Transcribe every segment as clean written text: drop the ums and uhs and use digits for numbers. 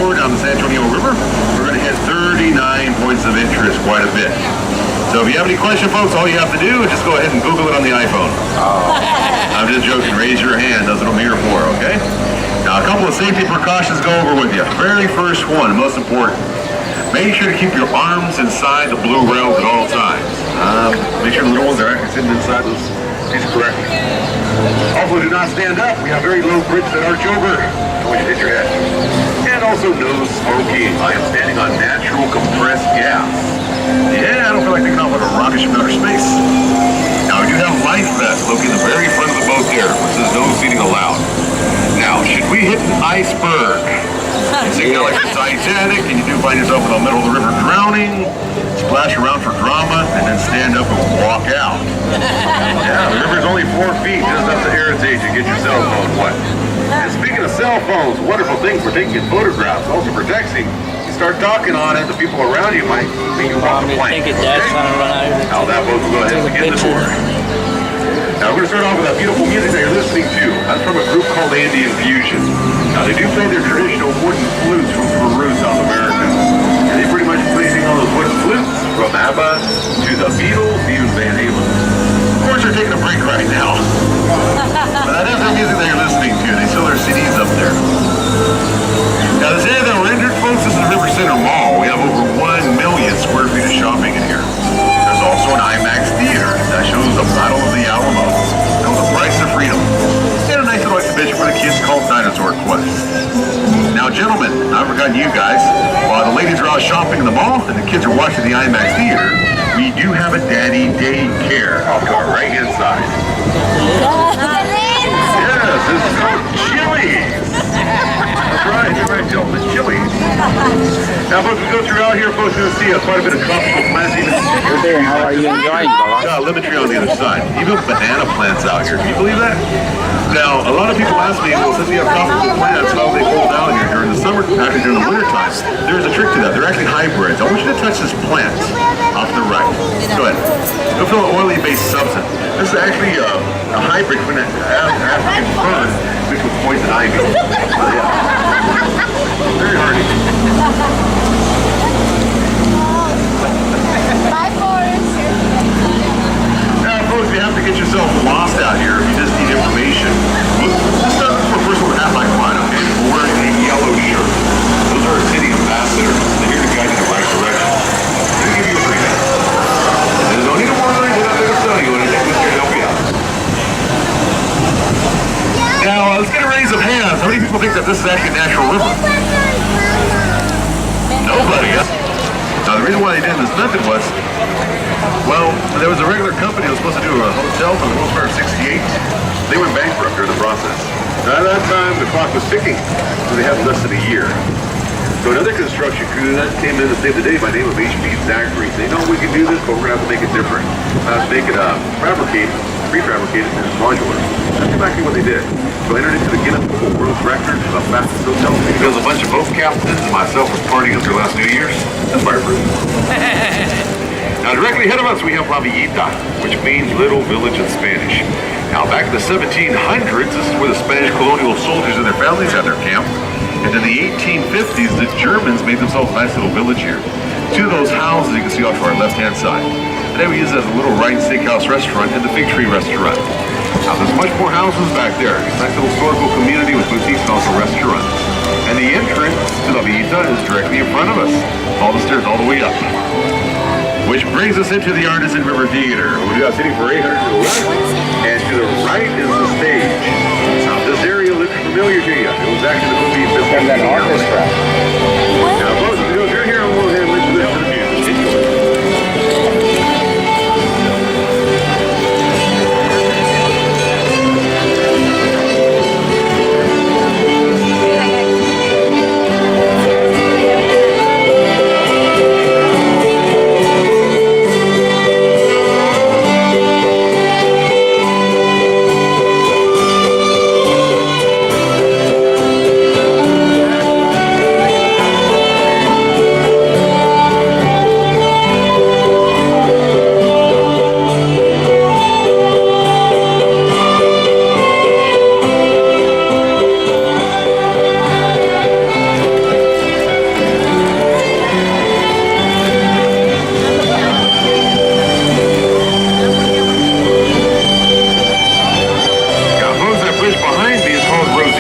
tour down the San Antonio River. We're going to hit 39 points of interest, quite a bit. So if you have any questions, folks, all you have to do is just go ahead and Google it on the iPhone. I'm just joking. Raise your hand. That's what I'm here for, okay? Now, a couple of safety precautions go over with you. Very first one, most important. Make sure to keep your arms inside the blue rails at all times. Make sure the little ones are actually sitting inside those seats correctly. Also, do not stand up. We have very low bridges that arch over. Don't want you to hit your head. And also, no smoking. I am standing on natural compressed gas. Yeah, I don't feel like taking off like a rocket from outer space. Now, we do have life vests located in the very front of the boat there, which says no seating allowed. Now, should we hit an iceberg? Sitting there like the Titanic, and you do find yourself in the middle of the river drowning, splash around for drama, and then stand up and walk out. Yeah, the river's only 4 feet, just enough to irritate you. Get your cell phone wet. And speaking of cell phones, wonderful things for taking photographs, also for texting. You start talking on it, the people around you might think you walk the plank. Now that boat will go ahead and begin the tour. Now we're going to start off with that beautiful music that you're listening to. That's from a group called Andean Fusion. Now they do play their traditional wooden flutes from Peru, South America. And they pretty much play all those wooden flutes from ABBA to the Beatles, even Van Halen. Of course they're taking a break right now. But that is their music that you're listening to. They sell their CDs up there. Now the day that we're injured, folks, this is the River Center Mall. We have over 1 million square feet of shopping in here. There's also an IMAX theater that shows the Battle of the Alamo. And the Price of Freedom. And a nice little exhibition for the kids called Dinosaur Quest. Now, gentlemen, I've forgotten you guys. While the ladies are out shopping in the mall and the kids are watching the IMAX theater, we do have a daddy daycare on our right-hand side. Yes, this is called Chili's. That's right, gentlemen, Chili's. Now, folks, we go through out here, folks, you're going to see quite a bit of tropical planting. Good day, how are you enjoying, Baba? Got a lemon tree on the other side. Even banana plants out here. Can you believe that? Now, a lot of people ask me, well, since we have tropical plants, how they hold down here during the summer, actually during the winter time. There's a trick to that. They're actually hybrids. I want you to touch this plant off to the right. Go ahead. You'll feel an oily-based substance. This is actually a hybrid between an African fern mixed with poison ivy. Very hardy. Now, folks, you have to get yourself lost out here if you just need information. This stuff is for a person with a hat like mine, okay? We're wearing a yellow shirt. Those are our city ambassadors. They're here to guide you in the right direction. Let me give you a briefing. There's no need to worry, we're not going to tell you anything. We're here to help you out. Now, let's get a raise of hands. How many people think that this is actually a natural river? Nobody. Now, the reason why they did this method was, well, there was a regular company that was supposed to do a hotel for the most part of 68. They went bankrupt during the process. Now, at that time, the clock was ticking, so they had less than a year. So another construction crew that came in to save the day by the name of H.P. Zachary. They know we can do this, but we're going to have to make it different. Make it prefabricated, and modular. That's exactly what they did. So I entered into the Guinness Book of World Records of the fastest hotel. There was a bunch of boat captains and myself was partying up their last New Year's. That's fireproof. Now, directly ahead of us, we have La Villita, which means little village in Spanish. Now, back in the 1700s, this is where the Spanish colonial soldiers and their families had their camp. And in the 1850s, the Germans made themselves a nice little village here. Two of those houses you can see off to our left-hand side. Today we use it as a little Ryan Steakhouse restaurant and the Fig Tree restaurant. Now, there's much more houses back there. It's a nice little historical community with boutiques and also restaurants. And the entrance to La Villita is directly in front of us. All the stairs all the way up. Which brings us into the Artisan River Theater. We got sitting for 800 to the left, and to the right is the stage. Now, this area looks familiar to you. It was actually the movie From that orchestra. Now, folks, if you're here, we'll go ahead and listen to the music.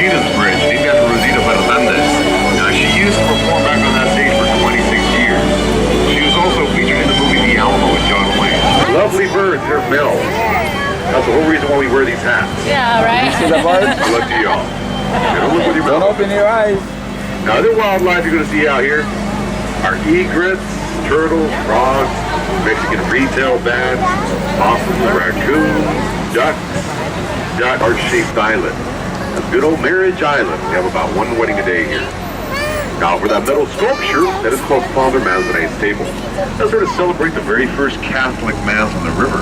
Rosita's Bridge, named after Rosita Fernandez. Now, she used to perform back on that stage for 26 years. She was also featured in the movie The Alamo with John Wayne. Lovely birds, they're males. That's the whole reason why we wear these hats. Yeah, right? See the bird? Good luck to y'all. Don't look with your Don't mouth. open your eyes. Now, other wildlife you're going to see out here are egrets, turtles, frogs, Mexican retail bats, possums, raccoons, ducks, heart-shaped island. A good old marriage island. We have about one wedding a day here. Now, for that metal sculpture, that is called Father Mazarin's Table. That's there to celebrate the very first Catholic Mass on the river.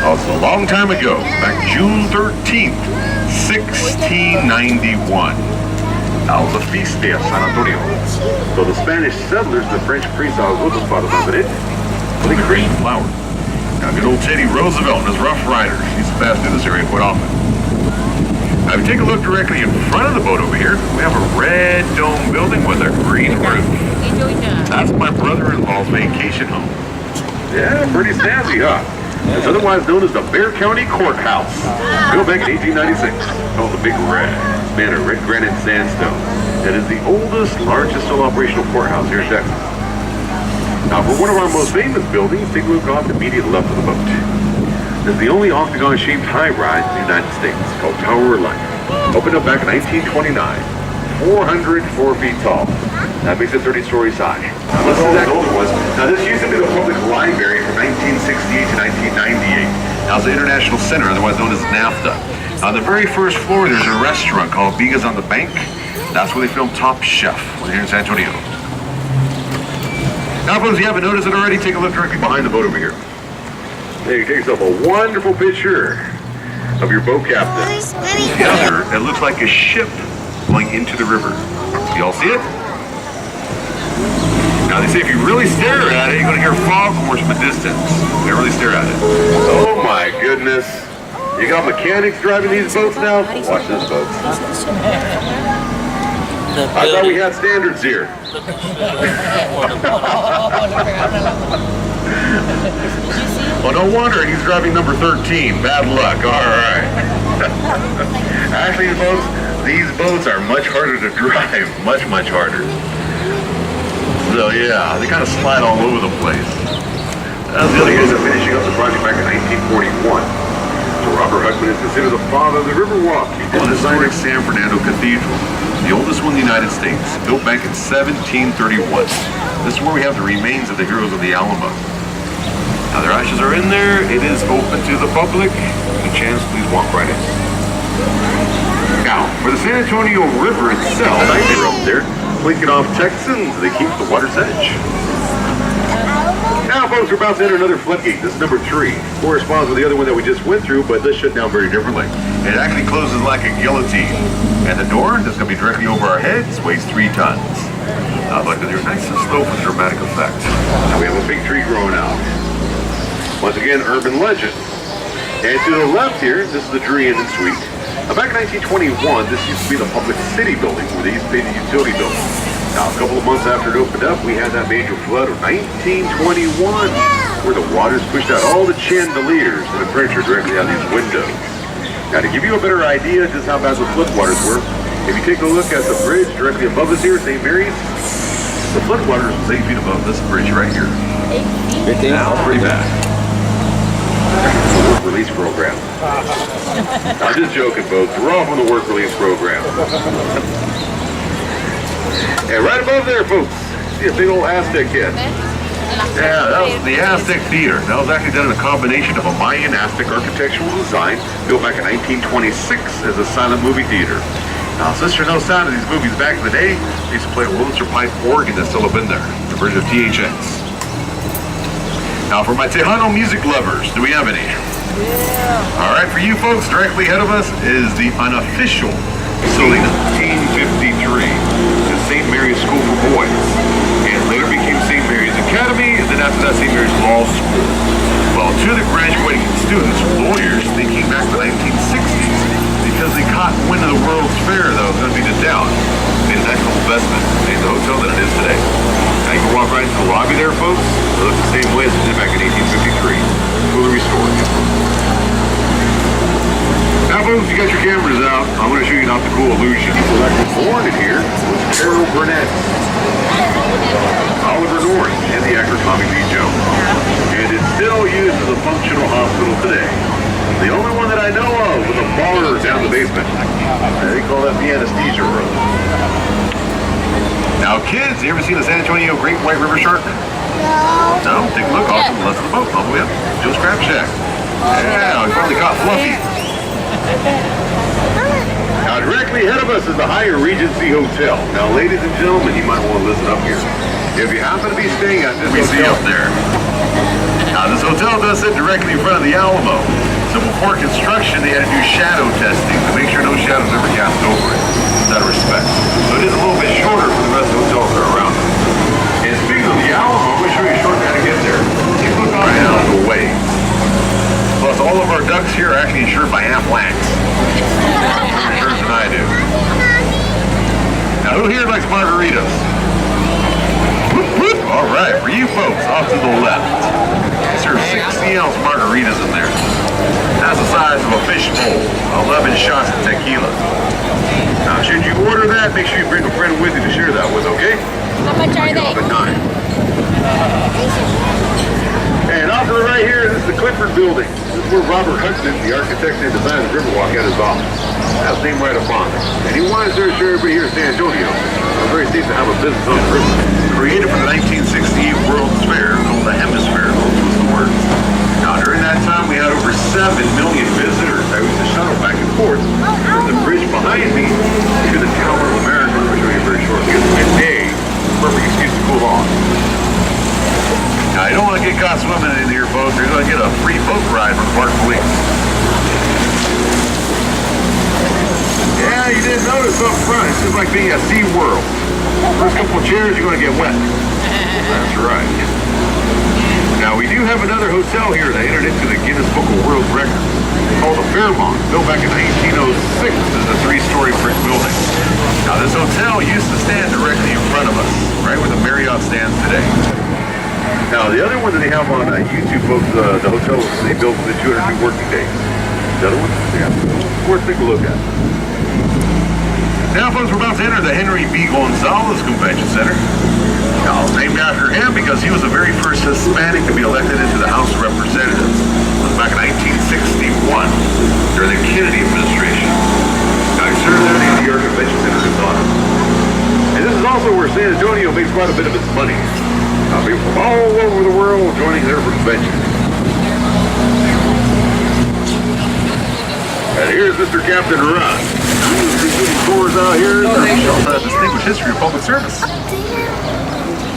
Also, a long time ago, back June 13th, 1691. That was a feast day of San Antonio. So the Spanish settlers, the French priest I was with them, Father Mazarin, they created flowers. Now, good old Teddy Roosevelt and his Rough Riders used to pass through this area quite often. Now, if you take a look directly in front of the boat over here, we have a red dome building with a green roof. That's my brother-in-law's vacation home. Yeah, pretty snazzy, huh? It's otherwise known as the Bexar County Courthouse. Built back in 1896. Called the Big Red. It's made of red granite sandstone. It is the oldest, largest still operational courthouse here in Texas. Now, for one of our most famous buildings, take a look off the immediate left of the boat. It's the only octagon-shaped high-rise in the United States, called Tower of Life. Opened up back in 1929. 404 feet tall. That makes it 30 stories high. Now, this is actually was. Now, this used to be the public library from 1968 to 1998. Now, it's the International Center, otherwise known as NAFTA. On the very first floor, there's a restaurant called Vigas on the Bank. That's where they filmed Top Chef when they're here in San Antonio. Now, folks, if you haven't noticed it already, take a look directly behind the boat over here. There, you take yourself a wonderful picture of your boat captain. The other, it looks like a ship going into the river. You all see it? Now, they say if you really stare at it, you're going to hear foghorns from a distance. You really stare at it. Oh, my goodness. You got mechanics driving these boats now? Watch this, folks. I thought we had standards here. Well, no wonder he's driving number 13. Bad luck. All right. Actually, folks, these boats are much harder to drive. Much, much harder. So, yeah, they kind of slide all over the place. That's the other guys are finishing up the project back in 1941. So Robert Huckman is considered the father of the Riverwalk. He did historic San Fernando Cathedral, the oldest one in the United States, built back in 1731. This is where we have the remains of the heroes of the Alamo. Now, their ashes are in there. It is open to the public. If you chance, please walk right in. Now, for the San Antonio River itself, they're up there, blinking off Texans. They keep the water's edge. Now, folks, we're about to enter another floodgate. This is number 3. Corresponds with the other one that we just went through, but this shut down very differently. It actually closes like a guillotine. And the door that's going to be directly over our heads weighs 3 tons. I'd like to do it nice and slow for dramatic effect. Now we have a big tree growing out. Once again, urban legend. And to the left here, this is the Drury Inn and Suite. Now, back in 1921, this used to be the Public City building where they used to be the utility building. Now, a couple of months after it opened up, we had that major flood of 1921, where the waters pushed out all the chandeliers and the furniture directly out these windows. Now, to give you a better idea just how bad the floodwaters were, if you take a look at the bridge directly above us here, St. Mary's, the floodwaters was 8 feet above this bridge right here. 8 feet? Now, pretty bad. The work release program. I'm just joking, folks. We're off on the work release program. And right above there, folks, see a big old Aztec head. Yeah, that was the Aztec Theater. That was actually done in a combination of a Mayan Aztec architectural design built back in 1926 as a silent movie theater. Now, since there's no sound of these movies back in the day, they used to play a Wurlitzer pipe organ that's still up in there, the version of THX. Now, for my Tejano music lovers, do we have any? Yeah. All right, for you folks, directly ahead of us is the unofficial Salina 1853, the St. Mary's School for Boys, and later became St. Mary's Academy, and then after that, St. Mary's Law School. Well, two of the graduating students, lawyers, thinking back to the 1960s, because they caught wind of the World's Fair, though, it was going to be the down. Made an excellent investment, made the hotel that it is today. Now you can walk right into the lobby there, folks. It looks the same way as it did back in 1853. Fully restored. Now, folks, you got your cameras out. I'm going to show you an optical illusion. revolution. People that were born in here was Carol Burnett, Oliver North, and the actor Tommy Lee Jones. And it's still used as a functional hospital today. The only one that I know of with a bar down the basement. They call that the anesthesia room. Now kids, you ever seen a San Antonio great white river shark? No? Take a look off to the left of the boat, all the way up. Joe's Crab Shack. Yeah, we finally caught Fluffy. Now directly ahead of us is the Hyatt Regency Hotel. Now ladies and gentlemen, you might want to listen up here. If you happen to be staying at this hotel up there. Now this hotel does sit directly in front of the Alamo. So before construction, they had to do shadow testing to make sure no shadows ever cast over it. Out of respect. So it is a little bit shorter for the rest of the hotels that are around it. And speaking of the Alamo, I'm going to show you a short how to get there. Take a look right out of the way. Plus, all of our ducks here are actually insured by Aflac. More insurance than I do. Now, who here likes margaritas? Whoop, whoop. All right, for you folks, off to the left. These are 60-ounce margaritas in there. That's the size of a fish bowl. 11 shots of tequila. Now, should you order that, make sure you bring a friend with you to share that with, okay? How much are they? Off at 9. And off to the right here, this is the Clifford Building. This is where Robert Hudson, the architect and designer of Riverwalk, had his office. That's named right upon it. And he wanted to assure everybody here in San Antonio it's very safe to have a business on the river. Created for the 1968 World's Fair, called the Hemisphere, those was the words. Now, during that time, we had over 7 million visitors. I used to shuttle back and forth from the bridge behind me to the Tower of America, which we'll show you very shortly. It's midday, perfect excuse to cool off. Now, you don't want to get caught swimming in your boat. You're going to get a free boat ride from the park police. Yeah, you didn't notice up front. It's just like being at SeaWorld. First couple of chairs, you're going to get wet. That's right. Now, we do have another hotel here that entered into the Guinness Book of World Records. It's called the Fairmont, built back in 1906 as a 3-story brick building. Now, this hotel used to stand directly in front of us, right where the Marriott stands today. Now, the other one that they have on YouTube, folks, the hotel they built within 202 working days. The other one? Yeah. Worth taking a look at. Now, folks, we're about to enter the Henry B. Gonzalez Convention Center. Now, it's named after him because he was the very first Hispanic to be elected into the House of Representatives. It was back in 1961 during the Kennedy administration. Now, he served there in the New York Convention Center in his honor. And this is also where San Antonio makes quite a bit of its money. People from all over the world joining there for conventions. And here's Mr. Captain Russ. These tours out here show the distinguished history of public service.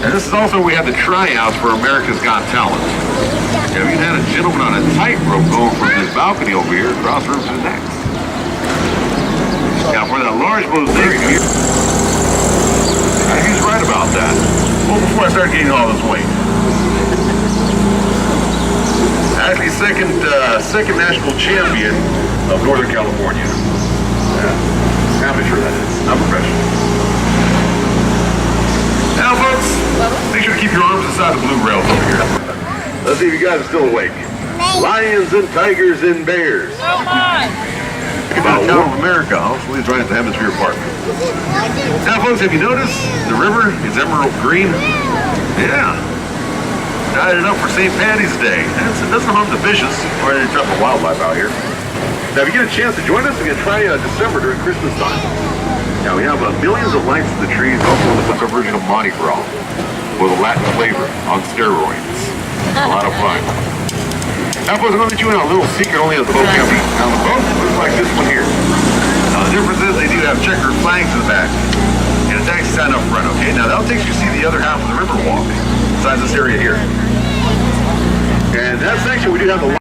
And this is also where we had the tryouts for America's Got Talent. Yeah, we had a gentleman on a tightrope going from this balcony over here across the river to the next. Now for that large mosaic here, he's right about that. Well, before I start gaining all this weight. Actually, second national champion of Northern California. Yeah. Amateur, that is, not professional. Now, folks, make sure to keep your arms inside the blue rails over here. Let's see if you guys are still awake. Lions and tigers and bears. Come on. About the Tower of America, hopefully it's right at the Hemisphere Park. Now, folks, have you noticed the river is emerald green? Yeah. Dyed it up for St. Patty's Day. It doesn't harm the fishes or any type of wildlife out here. Now, if you get a chance to join us, we're going to try December during Christmas time. Now, we have millions of lights in the trees, also with a version of Mardi Gras with a Latin flavor on steroids. A lot of fun. Now, folks, I'm going to let you in on a little secret only of the boat company. Now, the boat looks like this one here. Now, the difference is they do have checkered flags in the back and a taxi sign up front, okay? Now, that'll take you to see the other half of the Riverwalk, besides this area here. And that section, we do have the